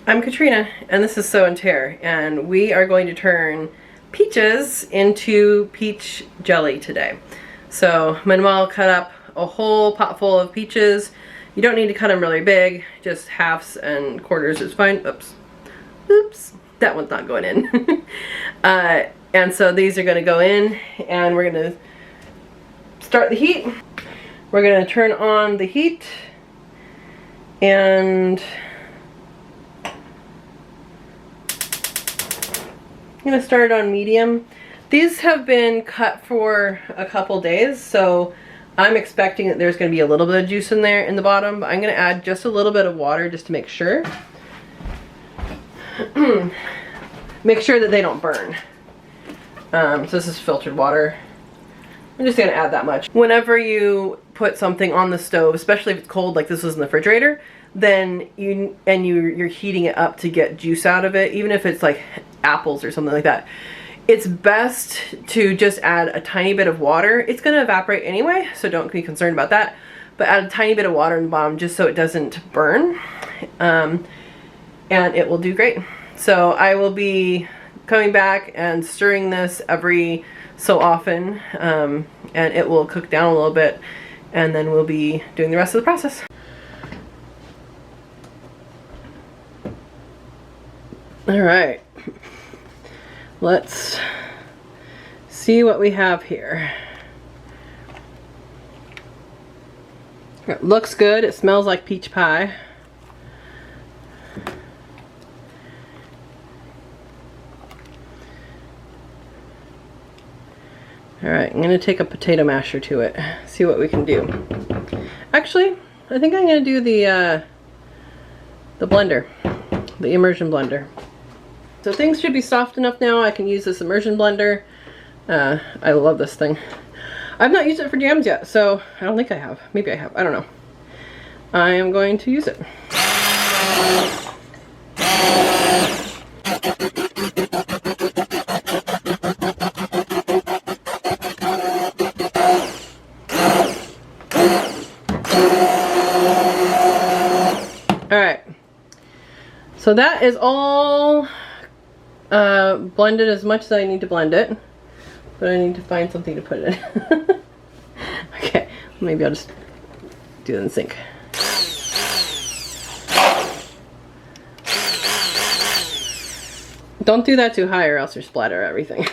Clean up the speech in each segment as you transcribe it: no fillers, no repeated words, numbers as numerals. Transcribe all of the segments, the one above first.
I'm Katrina, and this is Sew and Tare, and we are going to turn peaches into peach jelly today. So Manuel cut up a whole pot full of peaches. You don't need to cut them really big, just halves and quarters is fine. Oops, that one's not going in. And so these are going to go in, and we're going to start the heat. We're going to turn on the heat, and I'm going to start it on medium. These have been cut for a couple days, so I'm expecting that there's going to be a little bit of juice in there in the bottom, but I'm going to add just a little bit of water just to make sure. Make sure that they don't burn. So this is filtered water. I'm just going to add that much. Whenever you put something on the stove, especially if it's cold like this was in the refrigerator, then you're heating it up to get juice out of it, even if it's like apples or something like that. It's best to just add a tiny bit of water. It's going to evaporate anyway, so don't be concerned about that. But add a tiny bit of water in the bottom just so it doesn't burn, and it will do great. So I will be coming back and stirring this every so often, and it will cook down a little bit, and then we'll be doing the rest of the process. All right, let's see what we have here. It looks good. It smells like peach pie. All right, I'm going to take a potato masher to it, see what we can do. Actually, I think I'm going to do the blender, the immersion blender. So things should be soft enough now. I can use this immersion blender. I love this thing. I've not used it for jams yet, so I don't think I have. Maybe I have. I don't know. I am going to use it. Alright. So that is all blended as much as I need to blend it, but I need to find something to put it in. Okay, maybe I'll just do it in the sink. Don't do that too high or else you'll splatter everything.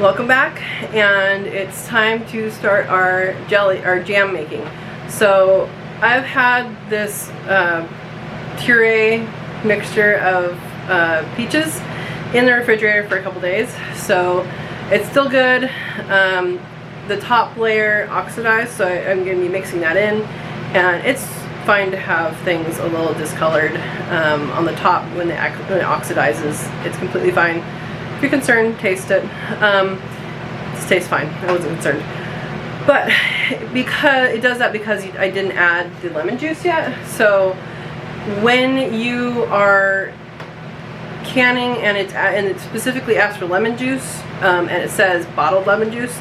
Welcome back, and it's time to start our jam making. So I've had this Tare mixture of peaches in the refrigerator for a couple days, so it's still good. The top layer oxidized, so I'm going to be mixing that in, and it's fine to have things a little discolored on the top when it oxidizes. It's completely fine. If you're concerned, taste it. This tastes fine. I wasn't concerned. But because it does that because I didn't add the lemon juice yet. So when you are canning and it specifically asks for lemon juice, and it says bottled lemon juice,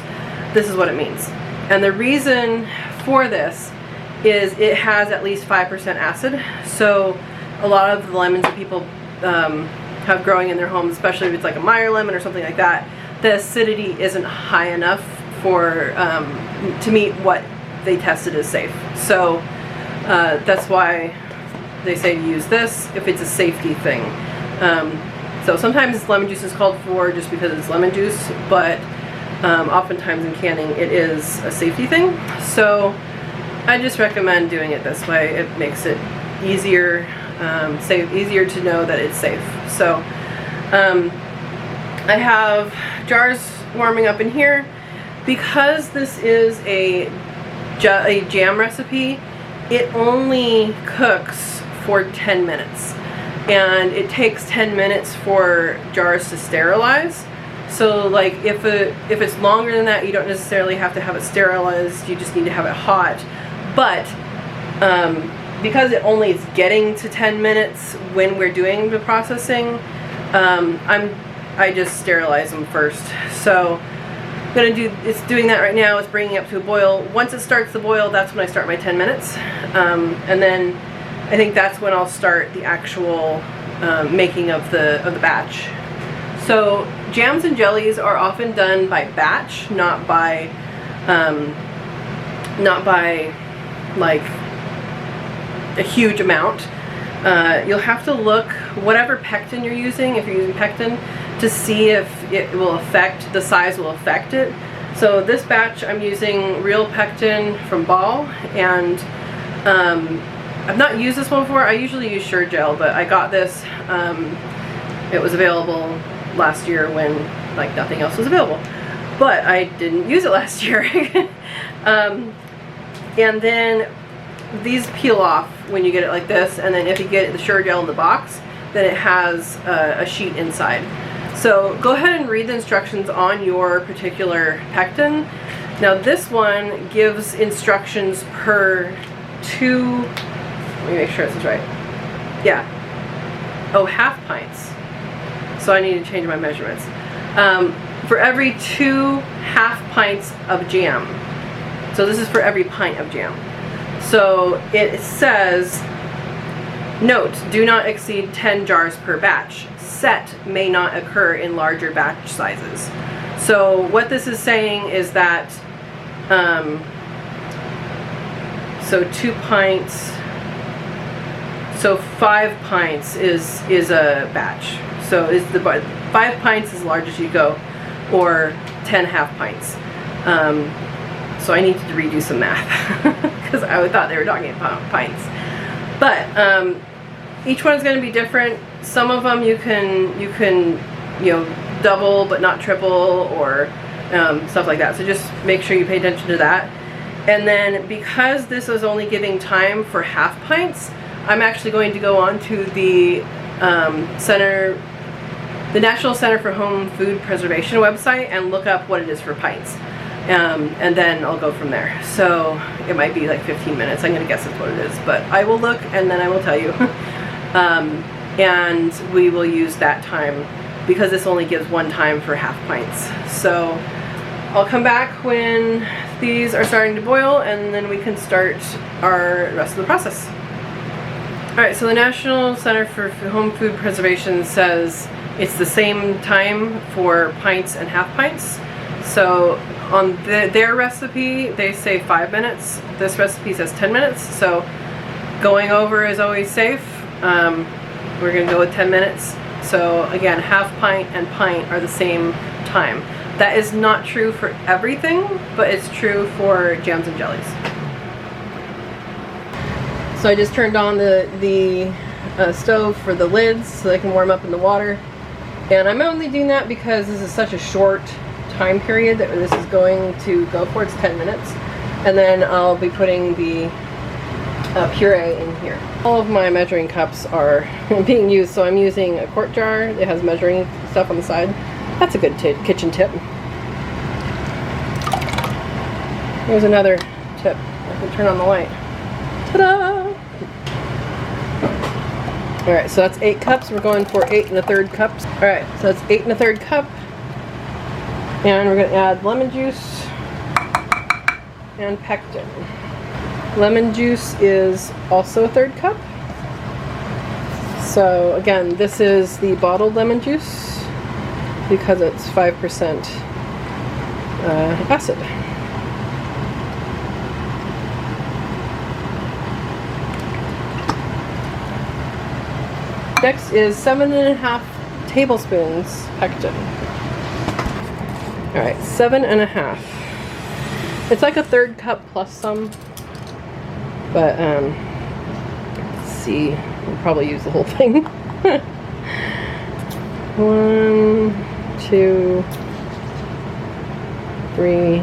this is what it means. And the reason for this is it has at least 5% acid. So a lot of the lemons that people have growing in their homes, especially if it's like a Meyer lemon or something like that, the acidity isn't high enough for to meet what they tested as safe. So that's why they say to use this if it's a safety thing. So sometimes lemon juice is called for just because it's lemon juice, but oftentimes in canning it is a safety thing. So I just recommend doing it this way. It makes it easier, easier to know that it's safe. So I have jars warming up in here. Because this is a jam recipe, it only cooks for 10 minutes. And it takes 10 minutes for jars to sterilize. So like if it's longer than that, you don't necessarily have to have it sterilized, you just need to have it hot. But because it only is getting to 10 minutes when we're doing the processing, I just sterilize them first. So I'm gonna it's doing that right now. It's bringing up to a boil. Once it starts to boil, that's when I start my 10 minutes. And then I think that's when I'll start the actual making of the batch. So jams and jellies are often done by batch, not by like a huge amount. You'll have to look, whatever pectin you're using, if you're using pectin, to see if it will affect, the size will affect it. So this batch I'm using real pectin from Ball, and I've not used this one before. I usually use Sure Gel, but I got this, it was available last year when like nothing else was available. But I didn't use it last year. And then these peel off when you get it like this, and then if you get the Sure Gel in the box, then it has a sheet inside. So go ahead and read the instructions on your particular pectin. Now this one gives instructions per let me make sure this is right. Yeah. Oh, half pints. So I need to change my measurements. For every 2 half pints of jam. So this is for every pint of jam. So it says, note, do not exceed 10 jars per batch. Set may not occur in larger batch sizes. So what this is saying is that, so 2 pints, so 5 pints is a batch. So is the 5 pints as large as you go, or 10 half pints. So I need to redo some math because I thought they were talking about pints. But each one's going to be different. Some of them you can double but not triple, or stuff like that. So just make sure you pay attention to that. And then because this is only giving time for half pints, I'm actually going to go on to the National Center for Home Food Preservation website and look up what it is for pints. And then I'll go from there. So it might be like 15 minutes. I'm going to guess that's what it is. But I will look and then I will tell you. And we will use that time because this only gives 1 time for half pints. So I'll come back when these are starting to boil, and then we can start our rest of the process. Alright, so the National Center for Home Food Preservation says it's the same time for pints and half pints. So on their recipe, they say 5 minutes. This recipe says 10 minutes. So going over is always safe. We're going to go with 10 minutes. So again, half pint and pint are the same time. That is not true for everything, but it's true for jams and jellies. So I just turned on the stove for the lids so they can warm up in the water. And I'm only doing that because this is such a short time period that this is going to go for. It's 10 minutes. And then I'll be putting the puree in here. All of my measuring cups are being used, so I'm using a quart jar. It has measuring stuff on the side. That's a good kitchen tip. Here's another tip. I can turn on the light. Ta-da! Alright, so that's 8 cups. We're going for 8 1/3 cups. Alright, so that's 8 1/3 cup. And we're going to add lemon juice and pectin. Lemon juice is also 1/3 cup. So again, this is the bottled lemon juice because it's 5% acid. Next is 7½ tablespoons pectin. Alright, 7½. It's like a 1/3 cup plus some. But, let's see, we'll probably use the whole thing. 1, 2, 3,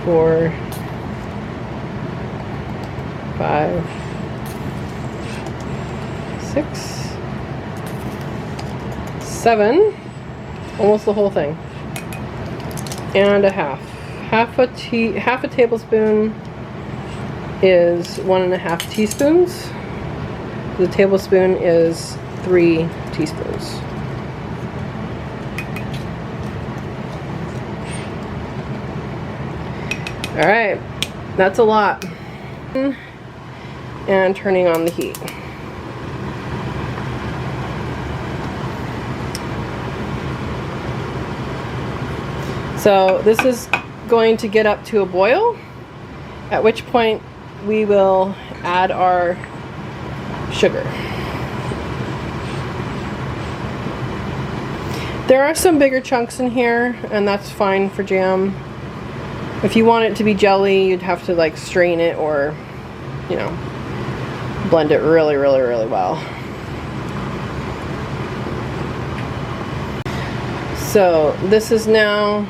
4, 5, 6, 7. almost the whole thing. And a half. Half a tablespoon is 1.5 teaspoons. The tablespoon is 3 teaspoons. All right, that's a lot. And turning on the heat. So this is going to get up to a boil, at which point we will add our sugar. There are some bigger chunks in here, and that's fine for jam. If you want it to be jelly, you'd have to like strain it or, you know, blend it really, really, really well. So this is now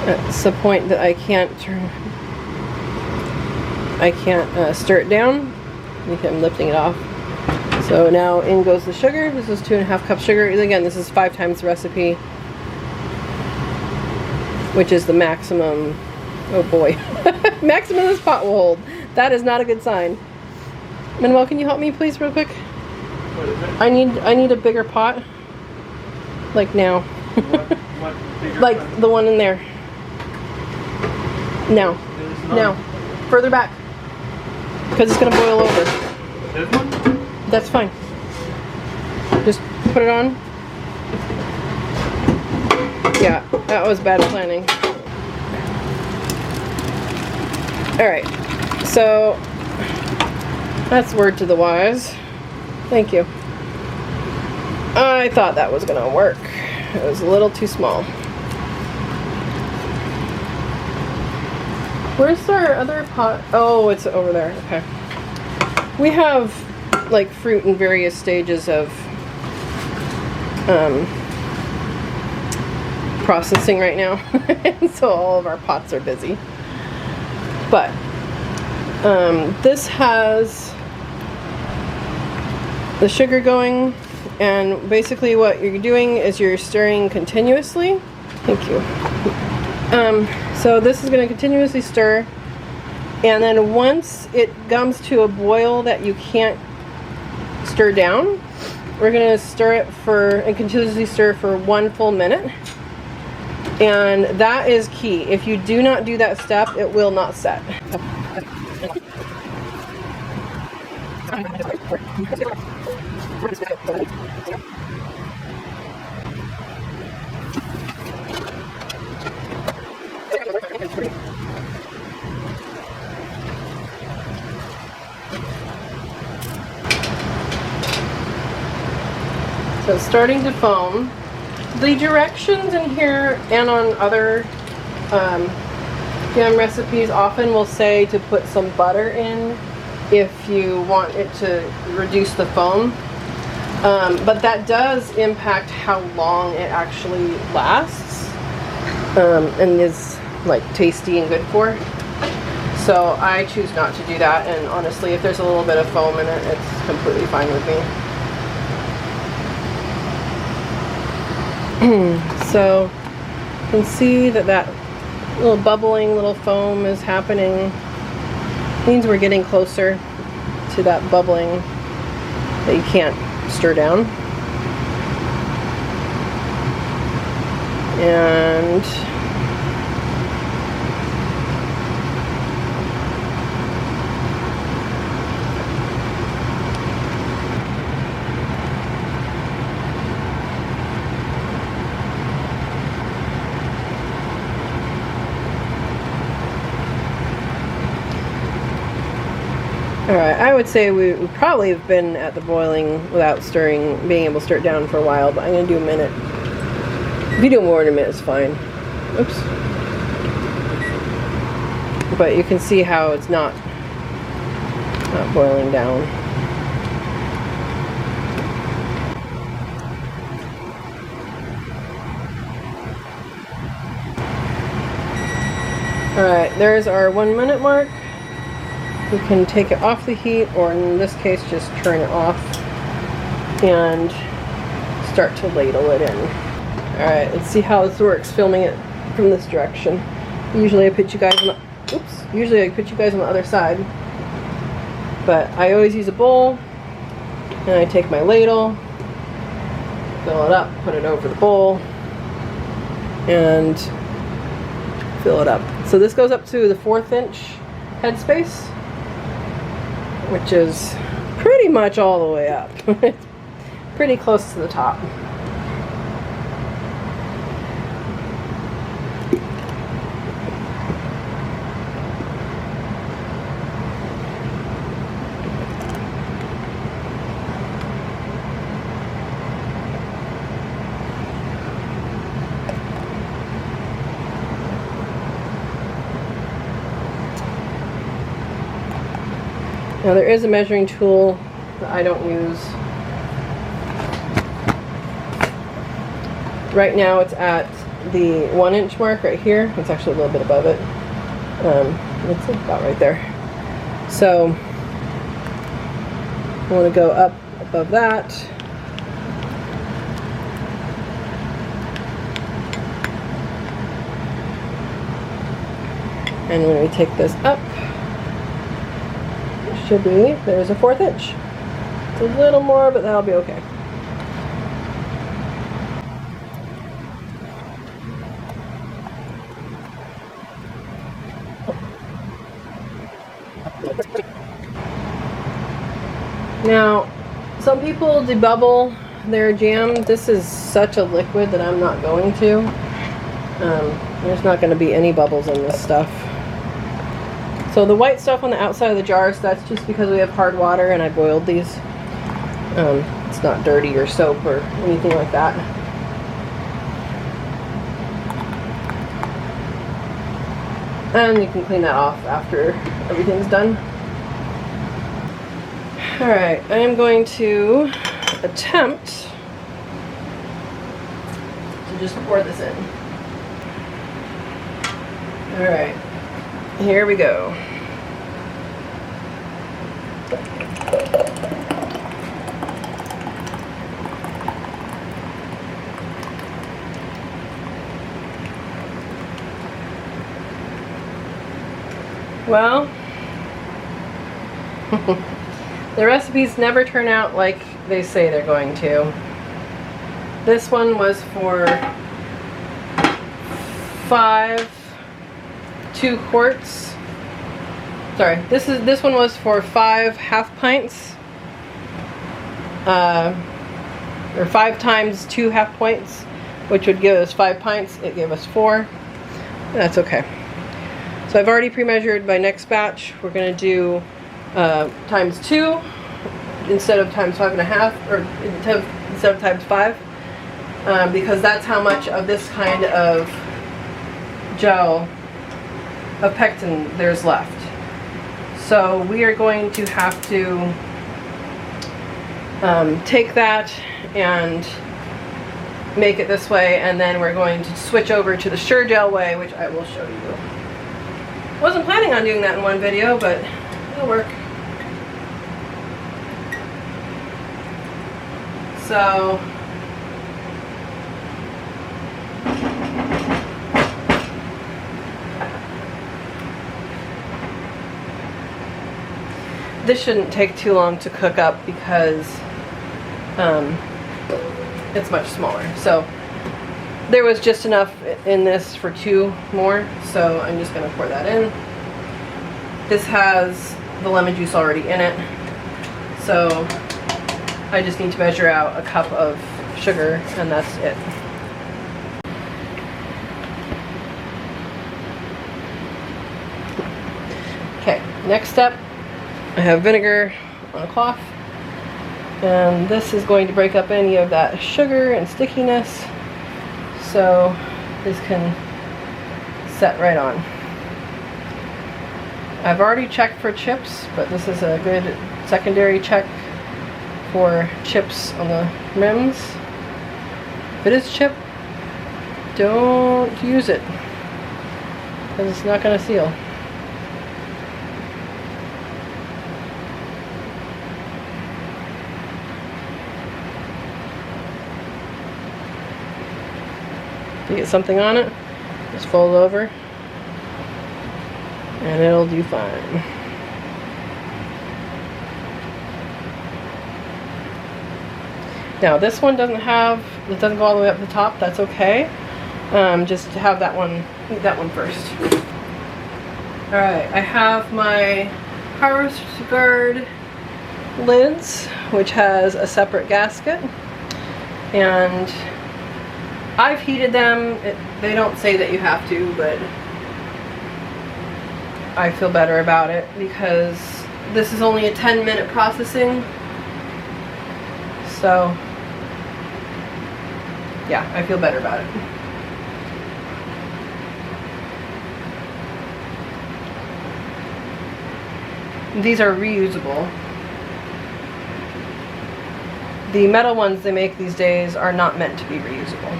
it's the point that I can't stir it down. I'm lifting it off. So now in goes the sugar. This is 2.5 cups sugar. Again, this is 5 times the recipe, which is the maximum. Oh boy, maximum this pot will hold. That is not a good sign. Manuel, can you help me please real quick? I need a bigger pot. Like now. What like pot? The one in there. No. No. Further back. Because it's going to boil over. This one? That's fine. Just put it on. Yeah, that was bad planning. Alright. So, that's word to the wise. Thank you. I thought that was going to work. It was a little too small. Where's our other pot? Oh, it's over there. Okay. We have like fruit in various stages of processing right now. And so all of our pots are busy. But this has the sugar going, and basically what you're doing is you're stirring continuously. Thank you. So this is going to continuously stir, and then once it comes to a boil that you can't stir down, we're going to stir it and continuously stir for 1 full minute. And that is key. If you do not do that step, it will not set. So it's starting to foam. The directions in here and on other jam recipes often will say to put some butter in if you want it to reduce the foam. But that does impact how long it actually lasts and is like tasty and good for. So I choose not to do that, and honestly, if there's a little bit of foam in it, it's completely fine with me. So you can see that little bubbling little foam is happening. It means we're getting closer to that bubbling that you can't stir down. And alright, I would say we probably have been at the boiling without stirring, being able to stir it down for a while, but I'm going to do a minute. If you do more than a minute, it's fine. Oops. But you can see how it's not boiling down. Alright, there's our 1 minute mark. You can take it off the heat, or in this case just turn it off and start to ladle it in. Alright, let's see how this works, filming it from this direction. Usually I put you guys on the, usually I put you guys on the other side. But I always use a bowl, and I take my ladle, fill it up, put it over the bowl, and fill it up. So this goes up to the 1/4 inch headspace, which is pretty much all the way up. It's pretty close to the top. Now there is a measuring tool that I don't use. Right now it's at the 1 inch mark right here. It's actually a little bit above it. It's about right there. So I want to go up above that. And when we take this up, should be, there's a 1/4 inch. It's a little more, but that'll be okay. Now, some people debubble their jam. This is such a liquid that I'm not going to. There's not going to be any bubbles in this stuff. So the white stuff on the outside of the jars, that's just because we have hard water and I boiled these. It's not dirty or soap or anything like that. And you can clean that off after everything's done. Alright, I am going to attempt to just pour this in. Alright. Here we go. Well, the recipes never turn out like they say they're going to. This one was for 2 quarts. Sorry, this one was for 5 half pints, or 5 times 2 half pints, which would give us 5 pints. It gave us 4. That's okay. So I've already pre-measured my next batch. We're going to do times 2 instead of times 5.5, or instead of times 5, because that's how much of this kind of gel of pectin there's left. So we are going to have to take that and make it this way, and then we're going to switch over to the Sure Gel way, which I will show you. Wasn't planning on doing that in one video, but it'll work. So this shouldn't take too long to cook up because it's much smaller. So there was just enough in this for 2 more, so I'm just going to pour that in. This has the lemon juice already in it, so I just need to measure out a cup of sugar, and that's it. Okay, next step, I have vinegar on a cloth, and this is going to break up any of that sugar and stickiness, so this can set right on. I've already checked for chips, but this is a good secondary check for chips on the rims. If it is chip, don't use it, because it's not going to seal. If you get something on it, just fold it over and it'll do fine. Now this one doesn't go all the way up the top. That's okay. Just have that one, eat that one first. All right, I have my Harvest Guard lids, which has a separate gasket, and I've heated them. They don't say that you have to, but I feel better about it because this is only a 10-minute processing. So yeah, I feel better about it. These are reusable. The metal ones they make these days are not meant to be reusable.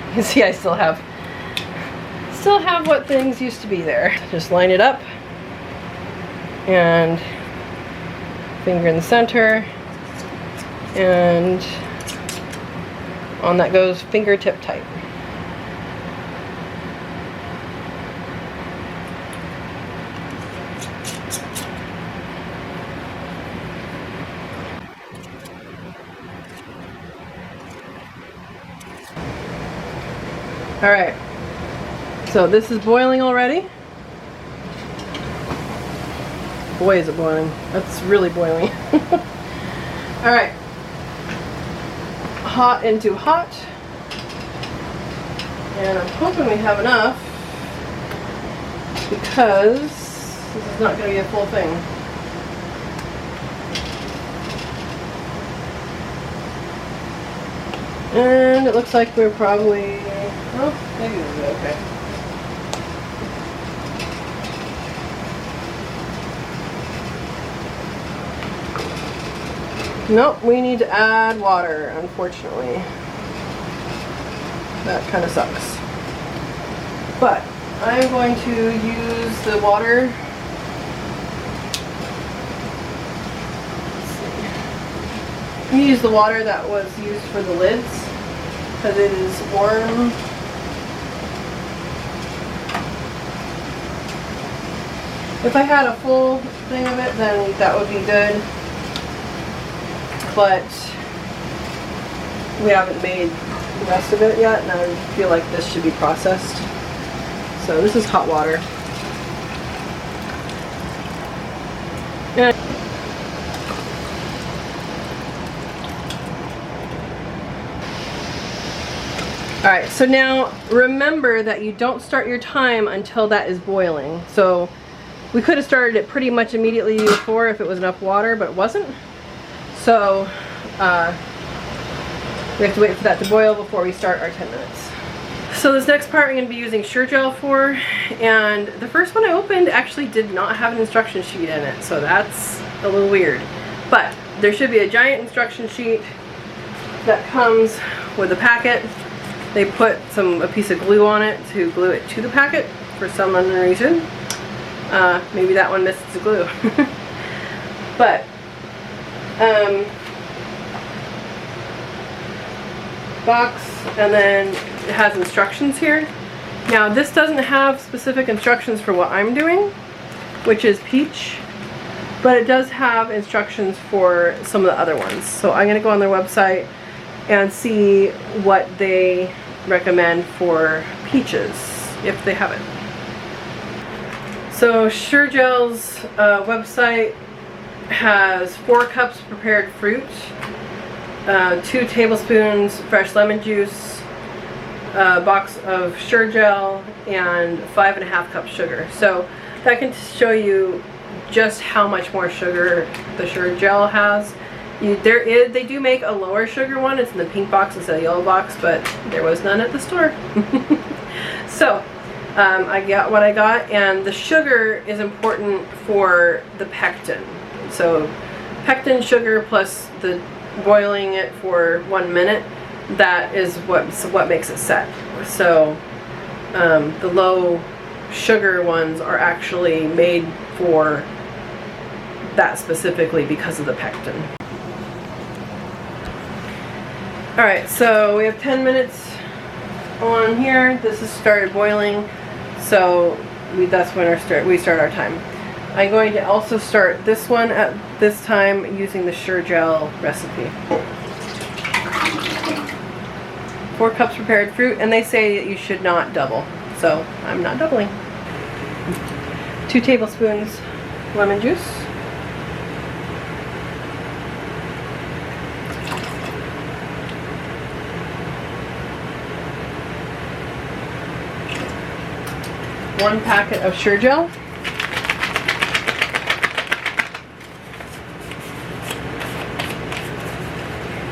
You can see I still have what things used to be there. Just line it up and finger in the center, and on that goes fingertip tight. All right, so this is boiling already. Boy, is it boiling. That's really boiling. All right, hot into hot. And I'm hoping we have enough because this is not going to be a full thing. And it looks like we're probably, oh, maybe we'll be okay. Nope, we need to add water, unfortunately. That kind of sucks. But I'm going to use the water. I'm going to use the water that was used for the lids because it is warm. If I had a full thing of it, then that would be good. But we haven't made the rest of it yet, and I feel like this should be processed. So this is hot water. And alright, so now remember that you don't start your time until that is boiling. So we could have started it pretty much immediately before if it was enough water, but it wasn't. So we have to wait for that to boil before we start our 10 minutes. So this next part I'm going to be using Sure-Gel for, and the first one I opened actually did not have an instruction sheet in it, so that's a little weird. But there should be a giant instruction sheet that comes with a packet. They put a piece of glue on it to glue it to the packet for some unknown reason. Maybe that one missed the glue. But box, and then it has instructions here. Now this doesn't have specific instructions for what I'm doing, which is peach, but it does have instructions for some of the other ones. So I'm going to go on their website and see what they recommend for peaches, if they have it. So Sure-Gel's website has 4 cups prepared fruit, 2 tablespoons fresh lemon juice, a box of Sure-Gel, and 5.5 cups sugar. So that can show you just how much more sugar the Sure-Gel has. They do make a lower sugar one. It's in the pink box instead of the yellow box, but there was none at the store. So I got what I got, and the sugar is important for the pectin. So pectin sugar plus the boiling it for 1 minute, that is what makes it set. So the low sugar ones are actually made for that specifically because of the pectin. Alright, so we have 10 minutes on here. This has started boiling, so that's when we start our time. I'm going to also start this one at this time using the Sure Gel recipe. 4 cups prepared fruit, and they say that you should not double, so I'm not doubling. 2 tablespoons lemon juice. 1 packet of Sure Gel.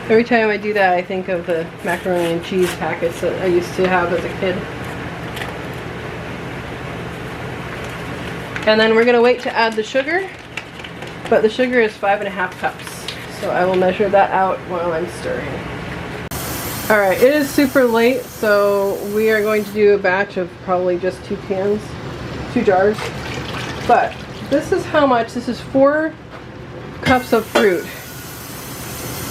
Every time I do that, I think of the macaroni and cheese packets that I used to have as a kid. And then we're going to wait to add the sugar, but the sugar is 5.5 cups. So I will measure that out while I'm stirring. Alright, it is super late, so we are going to do a batch of probably just 2 jars. But this is how much. This is 4 cups of fruit.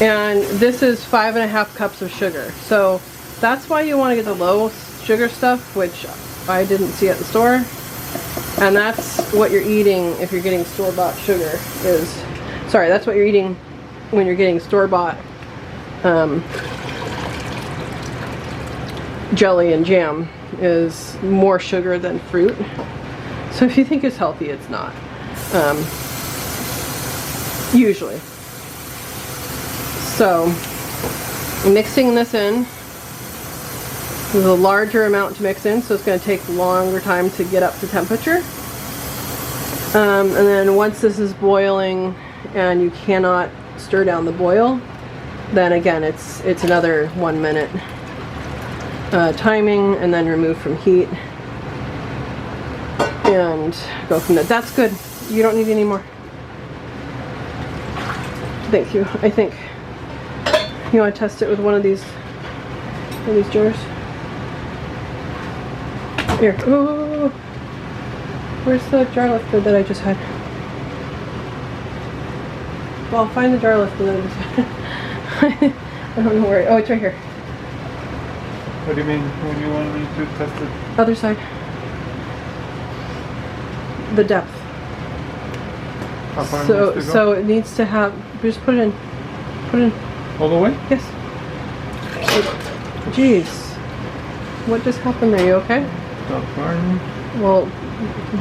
And this is 5.5 cups of sugar. So that's why you want to get the low sugar stuff, which I didn't see at the store. And that's what you're eating if you're getting store-bought sugar sorry, that's what you're eating when you're getting store-bought jelly and jam, is more sugar than fruit. So if you think it's healthy, it's not. Usually. So, mixing this in. There's a larger amount to mix in, so it's going to take longer time to get up to temperature. And then once this is boiling and you cannot stir down the boil, then again it's another 1 minute timing, and then remove from heat and go from there. That's good. You don't need any more. Thank you. I think you want to test it with one of these jars. Here. Ooh. Where's the jar lifter that I just had? Well, find the jar lifter that I just had. I don't know where. Oh, it's right here. What do you mean when you want me to test it? Other side. The depth. How far it needs to go? So it needs to have. Just put it in. Put it in. All the way? Yes. Jeez. What just happened? Are you okay? Stop burning. Well,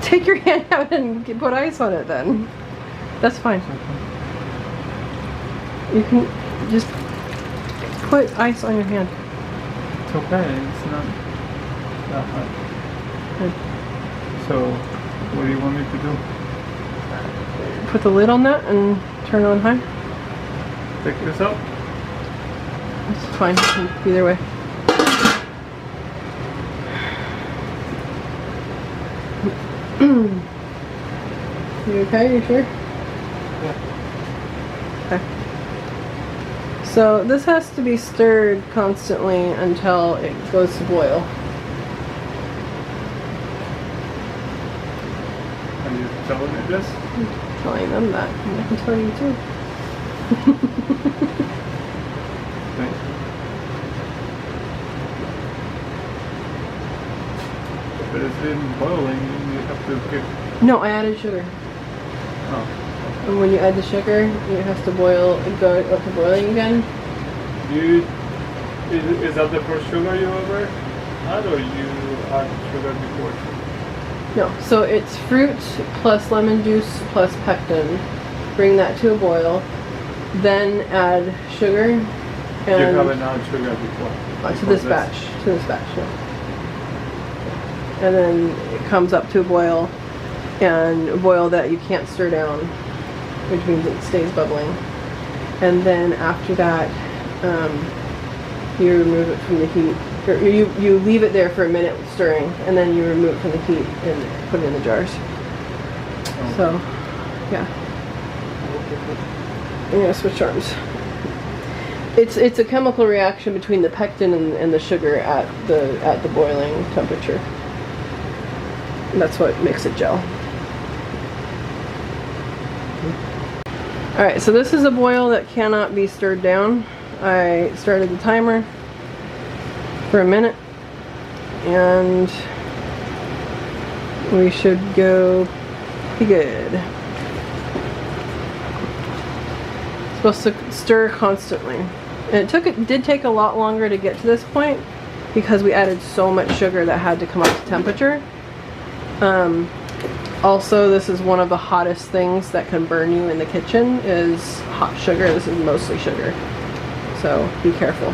take your hand out and put ice on it then. That's fine. You can just put ice on your hand. It's okay. It's not that hot. Okay. So, what do you want me to do? Put the lid on that and turn it on high. Take this out? It's fine. Either way. You okay? You sure? Yeah. Okay. So this has to be stirred constantly until it goes to boil. Are you telling me this? I'm telling them that. And I can tell you too. Thanks. But it's been boiling, you have to keep... No, I added sugar. Oh. And when you add the sugar, it has to boil, go up to boiling again. Is that the first sugar you ever had, or you had sugar before? No, so it's fruit plus lemon juice plus pectin. Bring that to a boil. Then add sugar. And You haven't had sugar before? To this batch. To this batch, no. And then it comes up to a boil. And a boil that you can't stir down, which means it stays bubbling. And then after that, you remove it from the heat. Or you leave it there for a minute stirring, and then you remove it from the heat and put it in the jars. Oh. So, yeah. I'm gonna switch arms. It's a chemical reaction between the pectin and the sugar at the boiling temperature. And that's what makes it gel. Alright, so this is a boil that cannot be stirred down. I started the timer for a minute, and we should go be good. Supposed to stir constantly. And it did take a lot longer to get to this point because we added so much sugar that had to come up to temperature. Also, this is one of the hottest things that can burn you in the kitchen is hot sugar. This is mostly sugar, so be careful.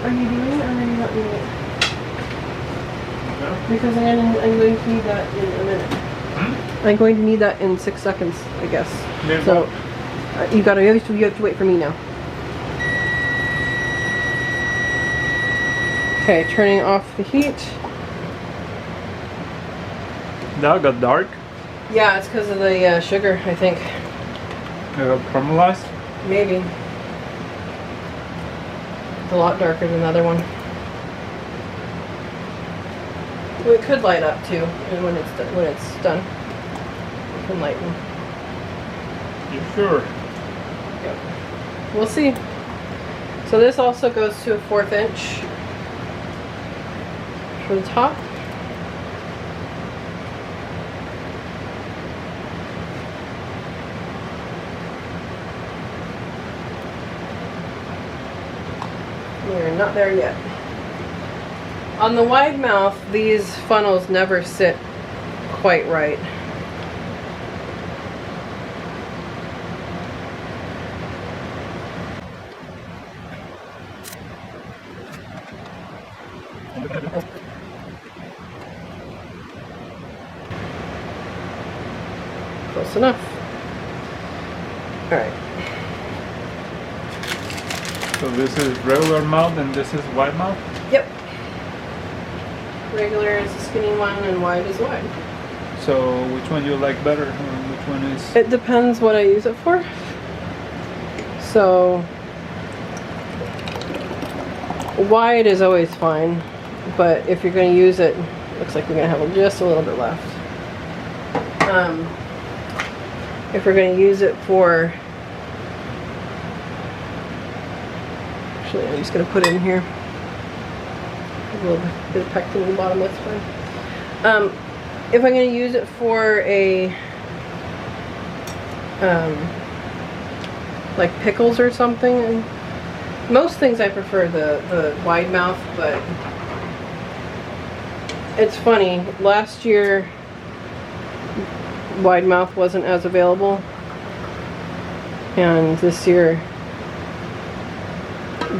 Are you doing it or are you not doing it? No. Because I'm going to need that in a minute. I'm going to need that in 6 seconds, I guess. Then So you have to wait for me now. Okay, turning off the heat. That got dark. Yeah, it's because of the sugar, I think. It got caramelized. Maybe. It's a lot darker than the other one. Well, it could light up too, and when it's done, it can lighten. You sure? Yep. We'll see. So this also goes to a 1/4 inch for the top. We're not there yet. On the wide mouth, these funnels never sit quite right. Close enough. All right. So this is regular mouth and this is wide mouth? Yep. Regular is the skinny one and wide is wide. So which one you like better? Or which one is... It depends what I use it for. So wide is always fine, but if you're going to use it, looks like we're going to have just a little bit left. If we're going to use it for, actually I'm just going to put it in here. A little bit of pectin in the bottom, that's fine. If I'm going to use it for a like pickles or something, and most things I prefer the wide mouth, but it's funny, last year wide mouth wasn't as available, and this year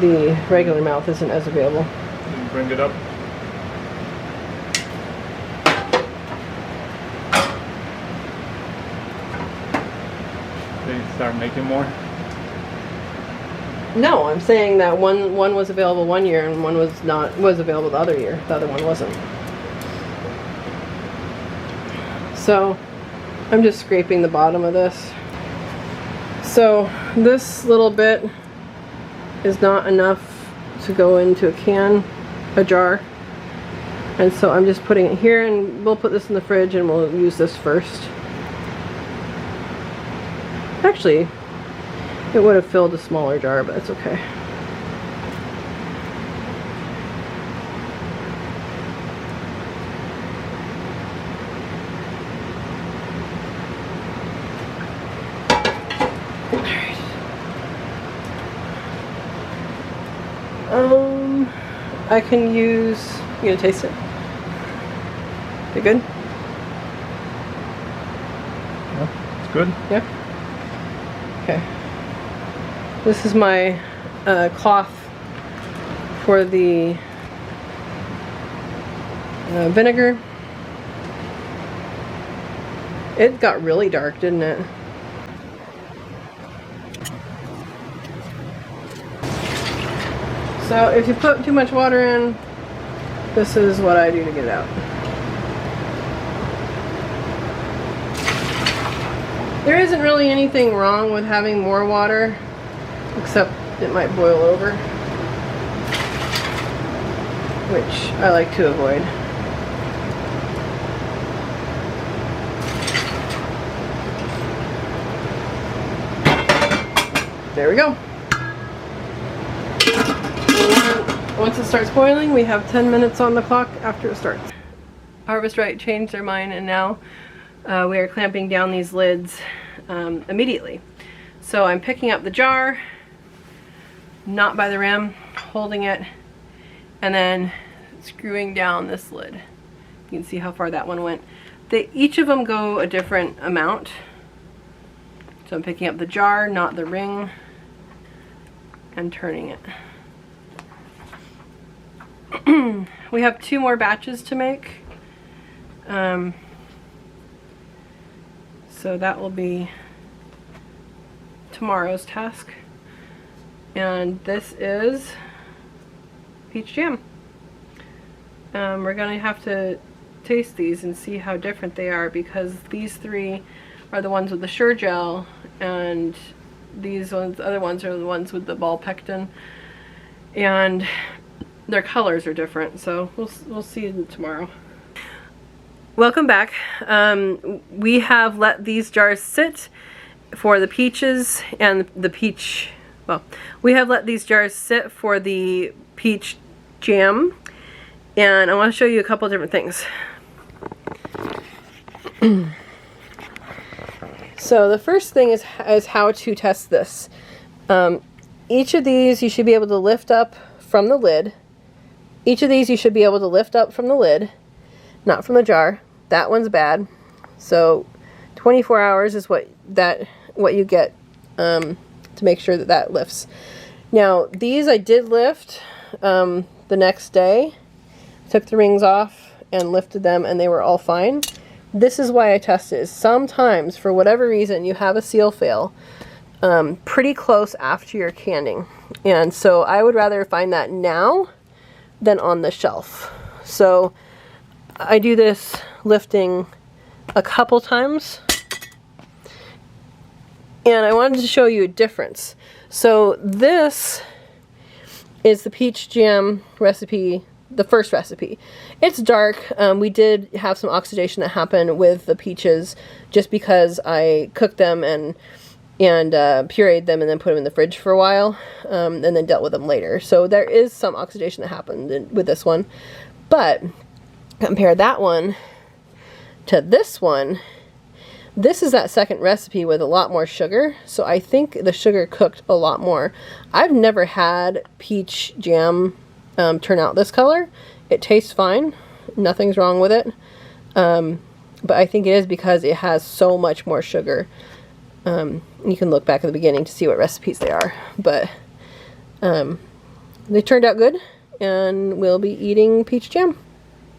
the regular mouth isn't as available. Bring it up. They start making more. No, I'm saying that one was available one year and one was available the other year. The other one wasn't. So I'm just scraping the bottom of this. So this little bit is not enough to go into a jar. And so I'm just putting it here, and we'll put this in the fridge and we'll use this first. Actually, it would have filled a smaller jar, but it's okay. I can use, you gonna taste it? You good? Yeah, it's good. Yeah? Okay. This is my cloth for the vinegar. It got really dark, didn't it? So if you put too much water in, this is what I do to get it out. There isn't really anything wrong with having more water, except it might boil over, which I like to avoid. There we go. Once it starts boiling, we have 10 minutes on the clock after it starts. Harvest Right changed their mind, and now we are clamping down these lids immediately. So I'm picking up the jar, not by the rim, holding it, and then screwing down this lid. You can see how far that one went. Each of them go a different amount. So I'm picking up the jar, not the ring, and turning it. We have 2 more batches to make. So that will be tomorrow's task. And this is peach jam. We're gonna have to taste these and see how different they are, because these 3 are the ones with the Sure Gel, and these ones, the other ones, are the ones with the ball pectin, and their colors are different. So we'll see them tomorrow. Welcome back. We have let these jars sit for the peaches and the peach. Well, we have let these jars sit for the peach jam, and I want to show you a couple different things. So the first thing is how to test this. Each of these you should be able to lift up from the lid. Each of these you should be able to lift up from the lid, not from the jar. That one's bad. So 24 hours is what you get to make sure that that lifts. Now these I did lift the next day. Took the rings off and lifted them, and they were all fine. This is why I tested. Sometimes, for whatever reason, you have a seal fail pretty close after your canning. And so I would rather find that now than on the shelf. So I do this lifting a couple times. And I wanted to show you a difference. So this is the peach jam recipe, the first recipe. It's dark. We did have some oxidation that happened with the peaches just because I cooked them and pureed them and then put them in the fridge for a while, and then dealt with them later. So there is some oxidation that happened with this one. But compare that one to this one. This is that second recipe with a lot more sugar, so I think the sugar cooked a lot more. I've never had peach jam turn out this color. It tastes fine. Nothing's wrong with it. But I think it is because it has so much more sugar. You can look back at the beginning to see what recipes they are. But they turned out good, and we'll be eating peach jam.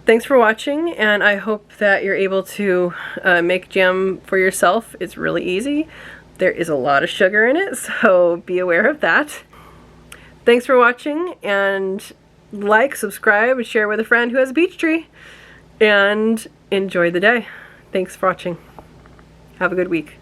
Thanks for watching, and I hope that you're able to make jam for yourself. It's really easy. There is a lot of sugar in it, so be aware of that. Thanks for watching, and like, subscribe, and share with a friend who has a peach tree. And enjoy the day. Thanks for watching. Have a good week.